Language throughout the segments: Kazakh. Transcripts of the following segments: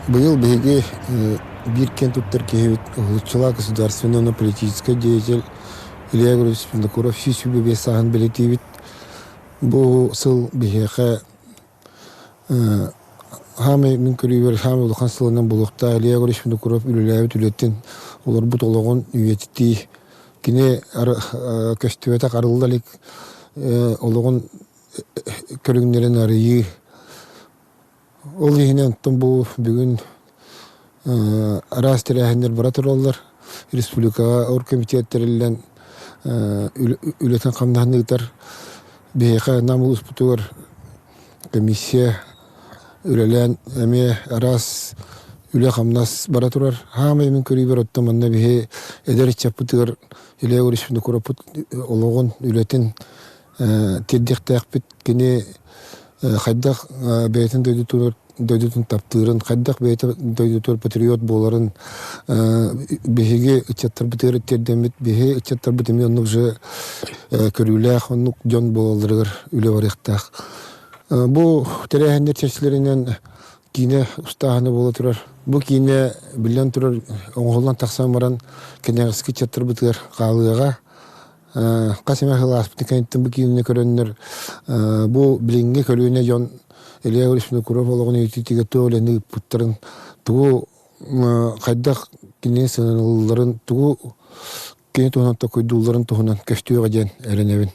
Был беги Биркен Туттеркевит, Лучала государственно-политический деятель Илья Григорьевич Винокуров, Сисюбе Бесахан Белетивит, Бу Сыл Бехеха, Хаме Минкуривер, Хаме Лухан Сылынан Булухта, Илья Григорьевич Винокуров, Юлиявит Улеттин, Уларбут Олагон, Юетити, Кине Кастюета Карылдалик, Олагон Körünglerin arıyı ol yine bu bugün araştırmalar baratırlar Respublika orkomitetiyle ületen kamdanlıklar BK namulus putur komisya ülelen eme aras üle kamnas baratırlar hamı min körüber ottomanna bihe eder çapıtır ile uğraşında kuraput oloğun ületen теддих тәкпит кене хайдах бәйтен дөйдүтүн таптырын хайдах бәйтен дөйдүтөр патриот боларын беге ичаттар битер тердемит беге ичаттар битеми оннук же көрүләх оннук жон болдырыр үле барыктак бу терехендер чечлеринен кине устаханы боло турар бу кине билен турар оңголдан таксам баран кенегиски чаттар битер калыга Касыма хылас битекенттен бу кийинне көрөннөр бу билинге көрүүнө жон Илья Григорьевич Винокуровологон үтүтүгө төлөнү путтарын тугу кайдак кине сынылларын тугу кене тонатта койдулларын тохунан көстүүгө жен эренебин.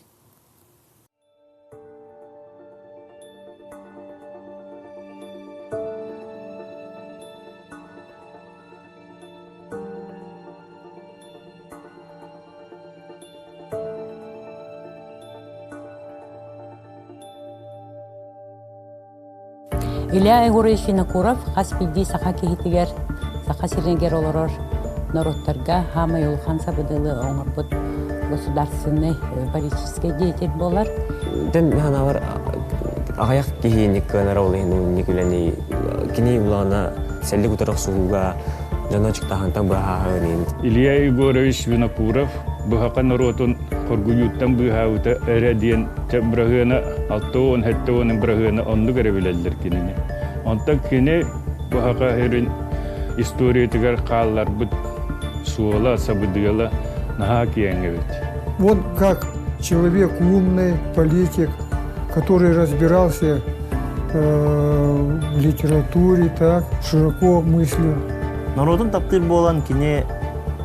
Илья Григорьевич Винокуров хаспиди саха кихитигер саха сиренегер олорор народтарга хама юлхан сабыдылы оңорбут государственный политический деятель болар. Ден ханавар аяк кихиник канаролын никулени кини улана селли кутарак сууга жаночек тахантан бахаанин. Илья Григорьевич Винокуров бахака народун коргуюттан бахаута эредиен тебрагына алтоон хеттоон брагына онду керебилелдер кинени. Онтак кине бахака херин историятыгар каллар бут суола сабыдыгала наха киенгебит. Он как человек умный, политик, который разбирался в литературе, так, широко мыслил. Народун таптыр болан кине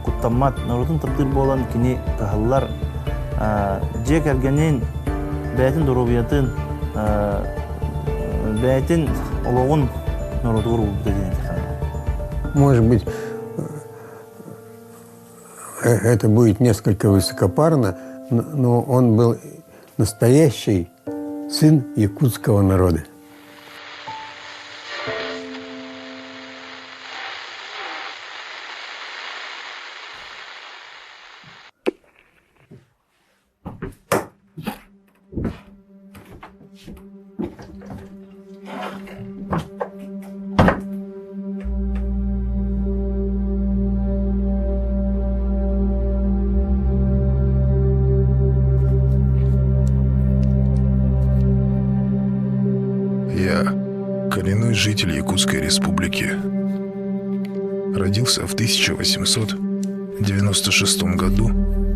куттамат, народун таптыр болан кине кахаллар жек эргенин бәйтин доробиятын бәйтин ологун народугур улды деген. Может быть, это будет несколько высокопарно, но он был настоящий сын якутского народа. Я коренной житель Якутской республики. Родился в 1896 году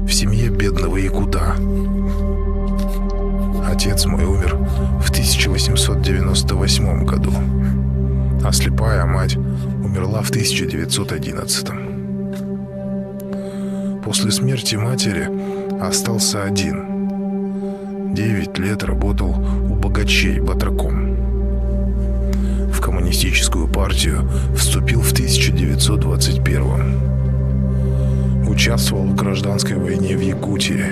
в семье бедного якута. Отец мой умер в 1898 году, а слепая мать умерла в 1911. После смерти матери остался один. 9 лет работал у богачей батраком. В коммунистическую партию вступил в 1921. Участвовал в гражданской войне в Якутии.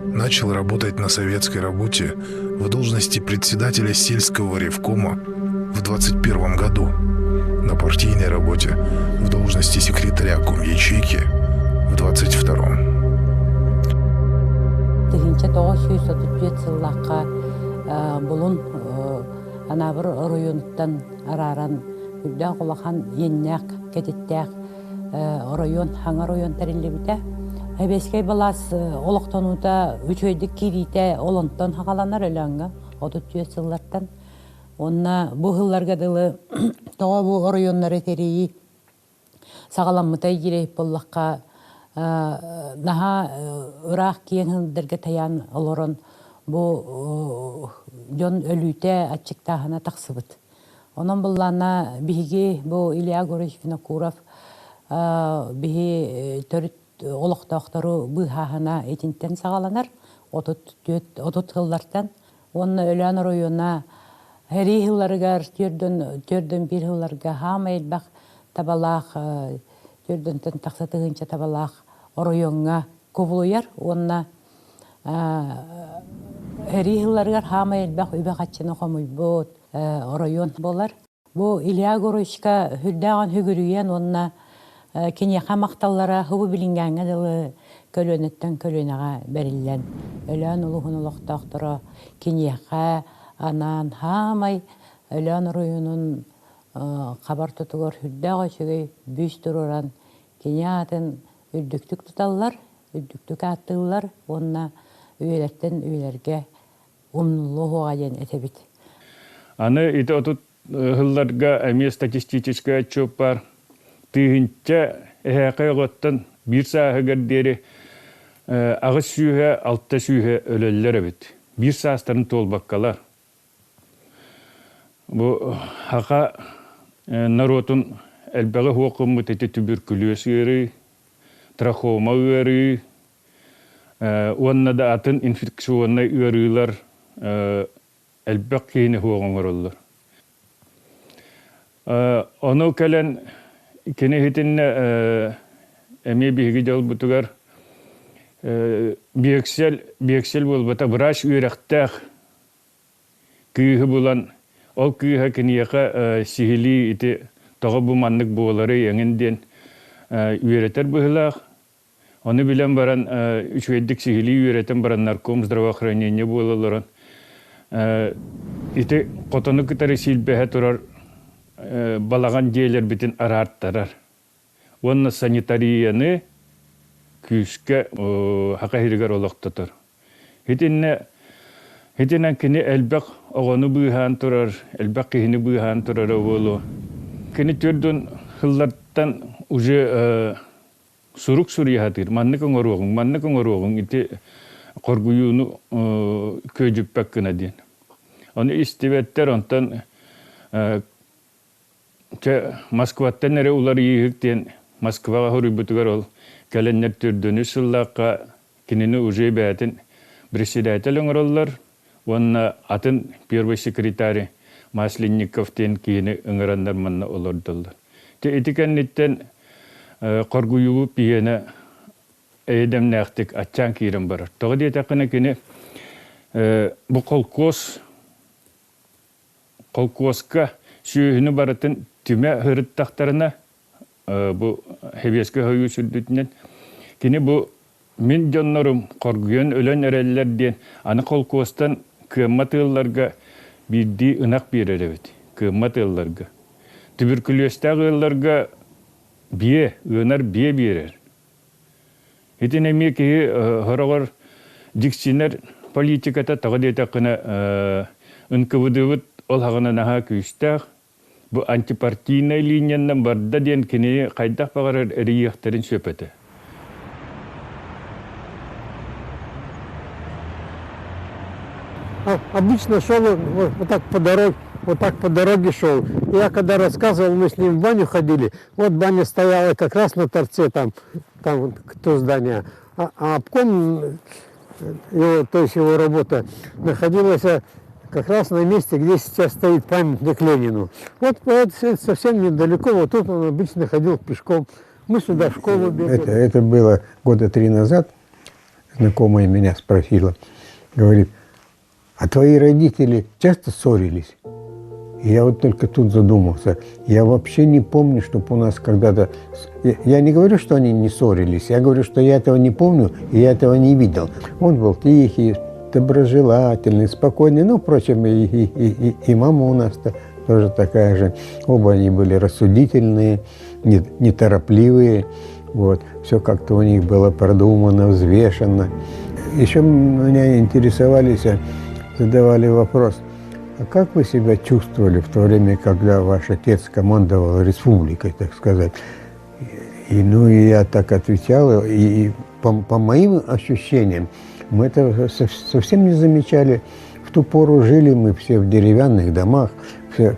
Начал работать на советской работе в должности председателя сельского ревкома в 21 году, на партийной работе в должности секретаря комячейки в 22. Анабыр районтан араран үрдә кулахан еннәк кететтәк район хаңа район тәрелебитә әбескәй балас олоқтанута үчөйдік кирите олонтан хағаланар өләңгі отут түйесіллардан Онна бу хылларга дылы тоға бу оройоннары терии сағаламмытай жирейп боллаққа наха ырақ киен хылдырга таян олорон бу жон өлүйте атчыктахана тақсыбыт. Онон буллана биһиги бу Илья Гурьевич Винокуров биһи төрүт олоқтоохтору быһаһына этинтен сагаланар отут хыллартан. Онна өлөн оройуна хери хылларыгар төрдөн бир хылларга хама элбах табалаах төрдөнтен тақсатыгынча табалаах оройонга кубулуяр. Онна хери хылларыгар хама элбах үбәкатчыны хомуйбут оройон болар. Бу Илья Гурьевичка хүрдәган хүгүрүйен онна кенеха макталлара хубу билингәнгә дылы көлөнөттөн көлөнага берилен. Өлөн улуһун улуктактыры кенеха анан хамай өлөн оройонун кабар тутугар хүрдәгә чыгы бүс туруран кенеатын үрдүктүк туталлар, үрдүктүк аттылар. Онна үйрәттен үйләргә умнулуга ден этебит. Аны ите отут хылларга әме статистический отчет бар. Тыгынча эхәкәй готтан бир саһыгар дери агыс сүйе, алта сүйе өлөлләр бит. Бир саастарын толбаккалар. Бу хака народун элбәгә хукумы тете туберкулез йөрү, трахома йөрү, оннада атын инфекционный йөрүләр элбәк кийне хугыңырылар. Оны кәлен кенехитин эме биги жол бутугар биексел болбата врач үйрәктәх күйі булан ол күйі кенеха сихили ите тағы бу маннык болары яңынден үйрәтер булах. Оны билен баран үчведдик сихили үйрәтен баран нарком здравоохранение болалар. Ите котону китары силбеһе турар балаган жээлер битин арарттарар. Онна санитарияны күскә хакайрыгар олоқтатар. Хитинен кини элбек огону быйхан турар, элбек кихини быйхан турар болу. Кини төрдөн хылларттан уже сурук сурияхатыр. Манныкын оруғын ити коргуюну көжүппәк кына ден. Оны истебеттер онтан Москваттан эре улар ийгиктен Москвага хорубутугар ол кәленнер төрдөнү сыллакка кинини уже бәтин председатель оңороллар. Онна атын первый секретарь Масленниковтен кийини оңорандар манна олордоллар. Те этикенниттен коргуюу пиене эдем нәхтик атчан кийрен барар. Тоғы детакына кини бу колкоска сүйіні баратын түмә хырыттақтарына бу хебеске хойу сүрдүтінен кини бу мен жоннорум коргуен өлөн эреллер ден аны колкостан кымматылларга бирди ынак береребит. Кымматылларга туберкулезтагы ылларга бие ынар бие берер. Хитинеме ки хорогор диксинер политиката тагы детакына НКВД ол хагына наха күстәк бу антипартийный линиянан барда ден кини кайдак багар эрияхтерин сөпөтө. Обычно шел вот так по дороге шел. Я когда рассказывал, мы с ним в баню ходили, вот баня стояла как раз на торце, там то здание. А обком, то есть его работа, находилась как раз на месте, где сейчас стоит памятник Ленину. Вот совсем недалеко, вот тут он обычно ходил пешком. Мы сюда в школу бегали. Это было года 3 назад. Знакомая меня спросила, говорит: а твои родители часто ссорились? И я вот только тут задумался. Я вообще не помню, чтобы у нас когда-то... Я не говорю, что они не ссорились. Я говорю, что я этого не помню, и я этого не видел. Он был тихий, доброжелательный, спокойный. Ну, впрочем, и мама у нас тоже такая же. Оба они были рассудительные, неторопливые. Вот. Все как-то у них было продумано, взвешенно. Еще меня интересовались, задавали вопрос: а как вы себя чувствовали в то время, когда ваш отец командовал республикой, так сказать? И я так отвечал, и по моим ощущениям, мы это совсем не замечали. В ту пору жили мы все в деревянных домах,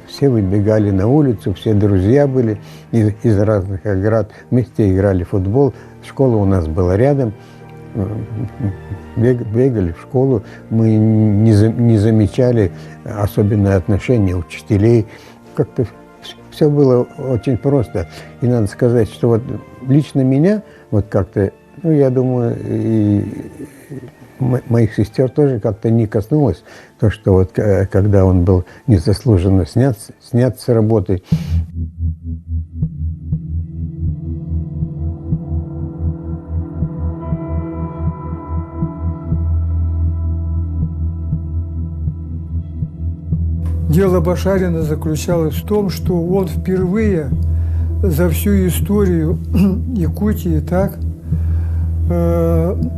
все выбегали на улицу, все друзья были из разных оград, вместе играли в футбол, школа у нас была рядом, бегали в школу, мы не замечали особенное отношение учителей, как-то все было очень просто. И надо сказать, что вот лично меня вот как-то, я думаю, и моих сестер тоже как-то не коснулось то, что вот когда он был незаслуженно снят с работы. Дело Башарина заключалось в том, что он впервые за всю историю Якутии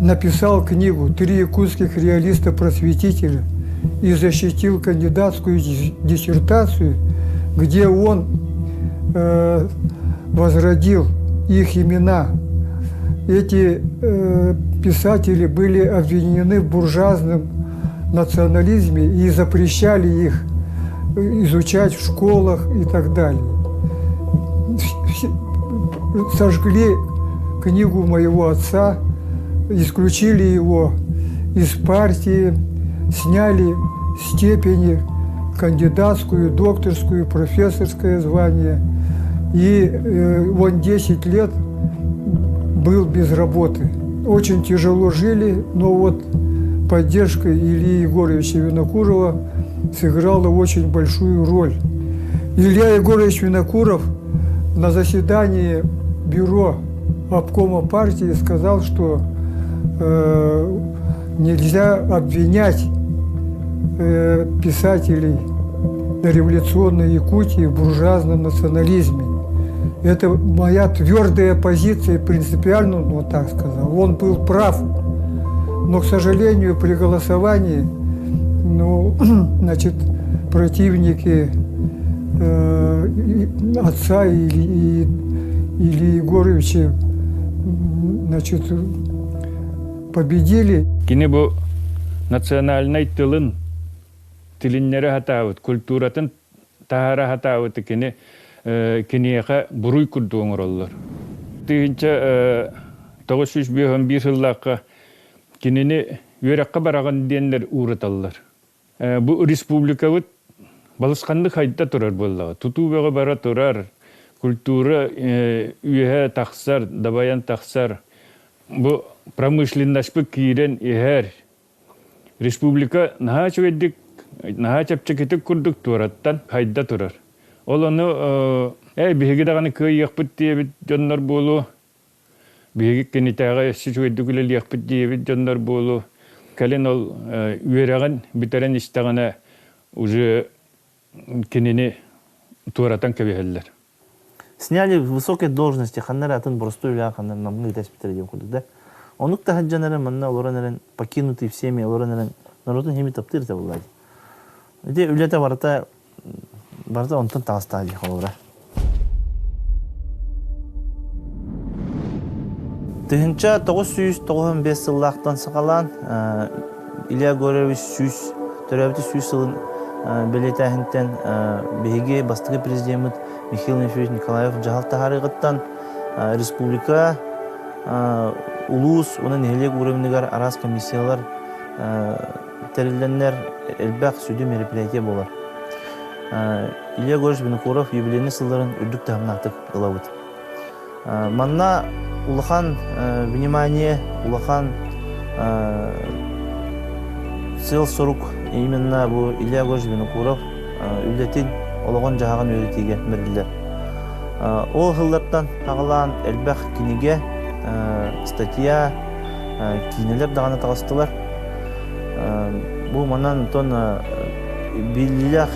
написал книгу «Три якутских реалиста-просветителя» и защитил кандидатскую диссертацию, где он возродил их имена. Эти писатели были обвинены в буржуазном национализме и запрещали их изучать в школах и так далее. Сожгли книгу моего отца, исключили его из партии, сняли степени, кандидатскую, докторскую, профессорское звание. И он 10 лет был без работы. Очень тяжело жили, но вот поддержка Ильи Егоровича Винокурова сыграла очень большую роль. Илья Егорович Винокуров на заседании бюро обкома партии сказал, что нельзя обвинять писателей дореволюционной Якутии в буржуазном национализме. Это моя твердая позиция, принципиально, он вот так сказал. Он был прав, но, к сожалению, при голосовании, противники отца Ильи Егоровича, победили. Кини бу национальный тилиннере хатаавыт, культуратын тахара хатаавыт киниэха буруй курдуоңор оллор. Тыгынча 951 сыллаакка кинини үөракка бараган диэннер ууруталлар. Бу республикабыт балысканды хайда турар боллага. Тутуубага бара турар. Культура үйе тахсар, дабаян тахсар. Бу промышленнашпы киирен ихер. Республика наха чуэддик, наха чапчакетик курдук тураттан хайда турар. Ол ону бихигидаганы кыйяқпыт диэбит жоннор болу. Бихигик кенитага чуэддикулел яқпыт диэбит жоннор болу. Кален ол үйераган битерен истагана уже кенини тураттан кебехеллер. Сняли высокие должности, ханнары атын бурсту или ханнары намны теспитер дем кудук, да? Онук тахаджанары манна олоранарын покинутый всеми олоранарын народун хеми таптыр та булай. Иде үлете барта онтон тагыстади холора. Тыгынча 995 сыллактан сакалан Илья Егорович сүйс төрөбүтү сүйс сылын белетахинтен беге бастыгы президент Михаил Михайлович Николаев жахал тахарыгыттан республика улус онун элек уровнегар арас комиссиялар терилденнер элбак сүдү мероприятие болар. Илья Егорович Винокуров юбилейный сылларын үрдүк тахымнатык ылабыт. Манна улахан внимание, улахан сел сорук именно бу Илья Егорович Винокуров үлдетин олаган жаган өйрөтиге берилдер. Ол хыллардан тагылан элбах киниге статья кинелер даганы тагыстылар. Бу манан тон биллах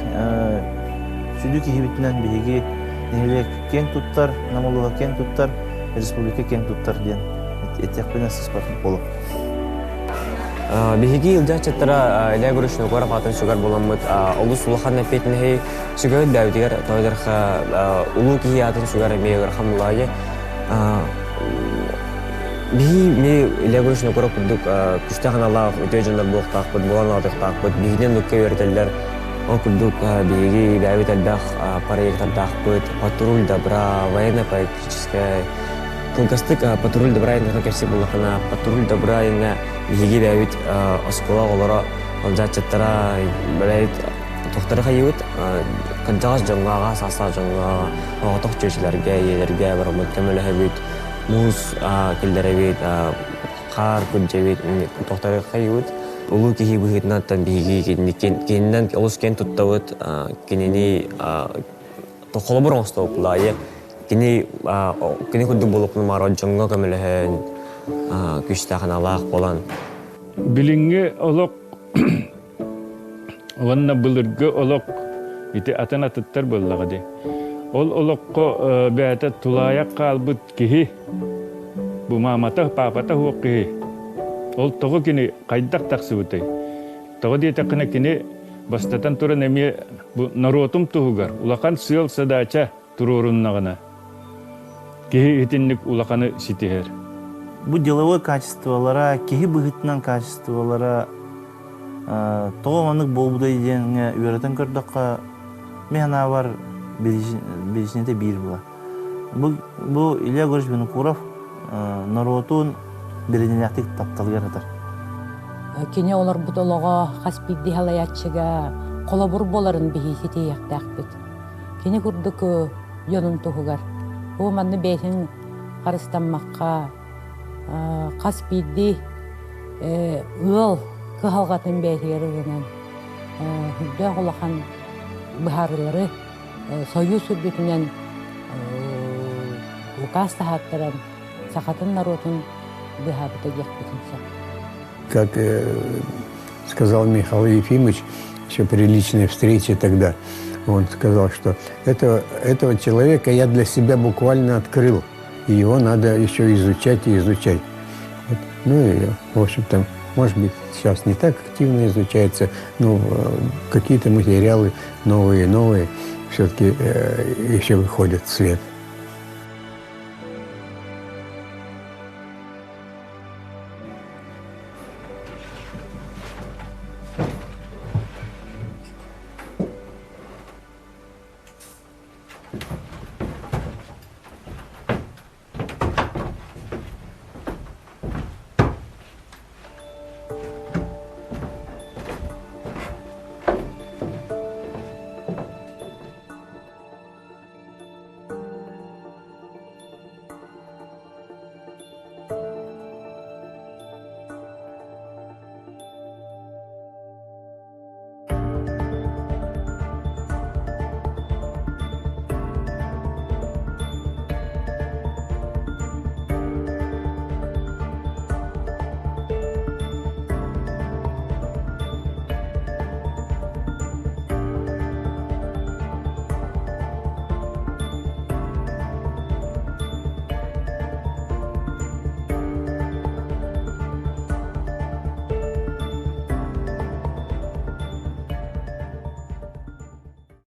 сүдүк хибитинен биги нелек кен туттар, намолуга кен туттар, республика кен туттар ден. Этекпенен сыспатын болуп. Биһиги илдя чаттара илэ гөрүшнө гора фатын сугар боламмыт олус улаханна петнеһи сугар дәүдигер тойдерха улуу киятын сугар мегер хамлайы биһи ме илэ гөрүшнө гора курдук күстә ханалар өтөжөннөр буктак бут булан атыктак бут биһинен нукка вертеллер о курдук биһиги дәүдәлдах проекттардах бут патруль добра военная политическая Кылгастык патруль добра инде кепси булахана патруль добра инде биһиги дәүит оскола олора алжачаттара бәләйт тохтары хайыт канжагас жаңгага саса жаңгага отох чөчләргә еләргә бар мөткәмәле хәбит муз килдерәбит кар күнҗәбит тохтары хайыт улу киһи быһытнаттан биһиги кеннән олускен туттавыт кенени тохолобор остоллайы кини курдук болуп мара жоңго көмөлөһөн күчтаханалаах болан билинге олок ванна былыргы олок ити атана тыттар боллагы ол олокко бәтә тулаяк калбыт киһи бу мамата папата хук киһи ол того кини кайдак таксыбытай того диете кына кини бастатан тура неме бу наротум тугар улакан сыел садача туруруннагына киһи итинник улаканы ситиһер. Бу деловой качестволара, киһи быһытынан качестволара тоғаманлык болбудай дегенге үйрәтен көрдөккө механа бар билишинете бир була. Бу Илья Григорьевич Винокуров народун беренелектик тапталгар атар. Кене олар бутолого хаспидди халаячыга колобур боларын биһи ситияктакбыт. Кене курдук йонун тугугар. Бу манны бейтин карыстанмакка каспидди ыл кыхалгатын бейтигеринен хүддө улахан быхарылары союз сүрбүтүнен указ тахаттаран сахатын народун быхабыта гекбитинсе. Как сказал Михаил Ефимович, еще при личной встрече тогда, он сказал, что этого человека я для себя буквально открыл, и его надо еще изучать и изучать. Вот. Ну и, в общем-то, может быть, сейчас не так активно изучается, но какие-то материалы новые все-таки еще выходят в свет.